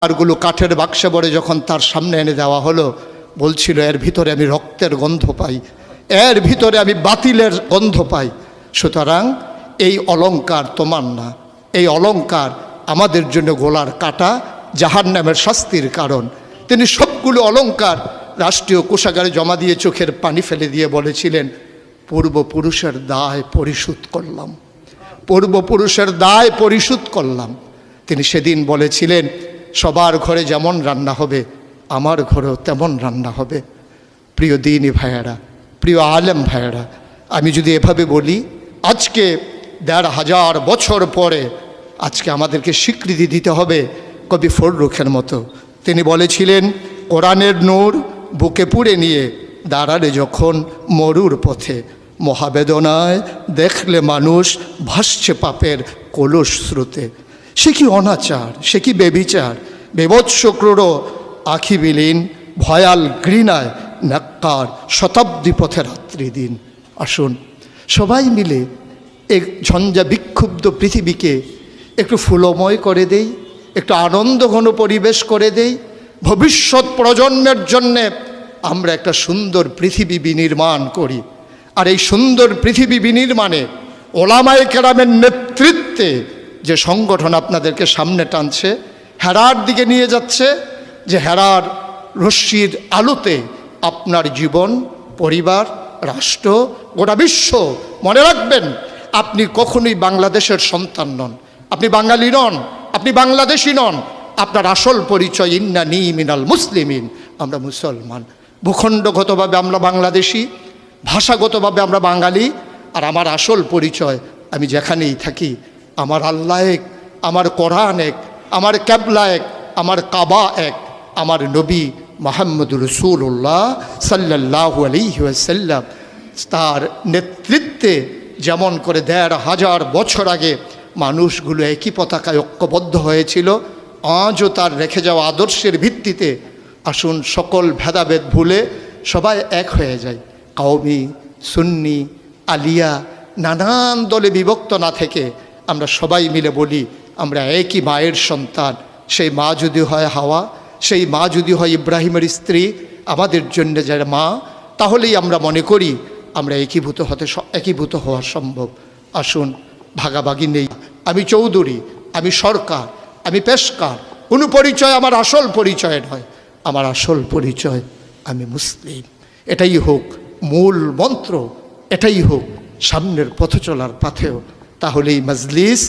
আরগুলো কাঠের বাক্সে ভরে যখন তার সামনে এনে দেওয়া হলো, বলছিল এর ভিতরে আমি রক্তের গন্ধ পাই, এর ভিতরে আমি বাতিলের গন্ধ পাই। সুতরাং এই অলংকার তোমার না, এই অলংকার আমাদের জন্য গোলার কাটা, জাহান্নামের শাস্তির কারণ। তিনি সবগুলো অলংকার রাষ্ট্রীয় কোষাগারে জমা দিয়ে চোখের পানি ফেলে দিয়ে বলেছিলেন, পূর্বপুরুষের দায় পরিশোধ করলাম, পূর্বপুরুষের দায় পরিশোধ করলাম। তিনি সেদিন বলেছিলেন, সবার ঘরে যেমন রান্না হবে আমার ঘরেও তেমন রান্না হবে। প্রিয় দিনী ভাইয়েরা, প্রিয় আলেম ভাইয়েরা, আমি যদি এভাবে বলি, আজকে ১৫০০ বছর পরে আজকে আমাদেরকে স্বীকৃতি দিতে হবে কবি ফররুখের মতো। তিনি বলেছিলেন, কোরআনের নূর বুকে পুড়ে নিয়ে দাঁড়ালে যখন মরুর পথে, মহাবেদনায় দেখলে মানুষ ভাসছে পাপের কলস স্রোতে। সে কি অনাচার, সে কি বেবিচার, বেবৎস ক্রূর আখি বিলীন, ভয়াল ঘৃণায় নাক্কার শতাব্দী পথে রাত্রি দিন। আসুন সবাই মিলে এক ঝঞ্ঝা বিক্ষুব্ধ পৃথিবীকে একটু ফুলময় করে দেই, একটু আনন্দঘন পরিবেশ করে দেই। ভবিষ্যৎ প্রজন্মের জন্যে আমরা একটা সুন্দর পৃথিবী বিনির্মাণ করি। আর এই সুন্দর পৃথিবী বিনির্মাণে ওলামায়ে কেরামের নেতৃত্বে যে সংগঠন আপনাদেরকে সামনে টানছে, হেরার দিকে নিয়ে যাচ্ছে, যে হেরার রশ্মির আলোতে আপনার জীবন, পরিবার, রাষ্ট্র, গোটা বিশ্ব, মনে রাখবেন আপনি কখনোই বাংলাদেশের সন্তান নন, আপনি বাঙালি নন, আপনি বাংলাদেশি নন। আপনার আসল পরিচয় ইন্নানী মিনাল মুসলিমিন, আমরা মুসলমান। ভূখণ্ডগতভাবে আমরা বাংলাদেশি, ভাষাগতভাবে আমরা বাঙালি। আর আমার আসল পরিচয়, আমি যেখানেই থাকি আমার আল্লাহ এক, আমার কোরআন এক, আমার ক্যাবলা এক, আমার কাবা এক, আমার নবী মুহাম্মদুর রাসূলুল্লাহ সাল্লাল্লাহু আলাইহি ওয়াসাল্লাম তার নেতৃত্বে যেমন করে ১৫০০ বছর আগে মানুষগুলো একই পতাকায় ঐক্যবদ্ধ হয়েছিল, আজও তার রেখে যাওয়া আদর্শের ভিত্তিতে আসুন সকল ভেদাভেদ ভুলে সবাই এক হয়ে যায়। কওমি, সুন্নি, আলিয়া, নানান দলে বিভক্ত না থেকে আমরা সবাই মিলে বলি আমরা একই মায়ের সন্তান। সেই মা যদি হয় হাওয়া, সেই মা যদি হয় ইব্রাহিমের স্ত্রী, আমাদের জন্য যারা মা, তাহলেই আমরা মনে করি আমরা একীভূত হওয়া সম্ভব। আসুন ভাগাভাগি নেই, আমি চৌধুরী, আমি সরকার, আমি পেশকার, কোনো পরিচয় আমার আসল পরিচয় নয়। আমার আসল পরিচয় আমি মুসলিম। এটাই হোক মূল মন্ত্র, এটাই হোক সামনের পথ চলার পাথেয়। তাহলেই মজলিস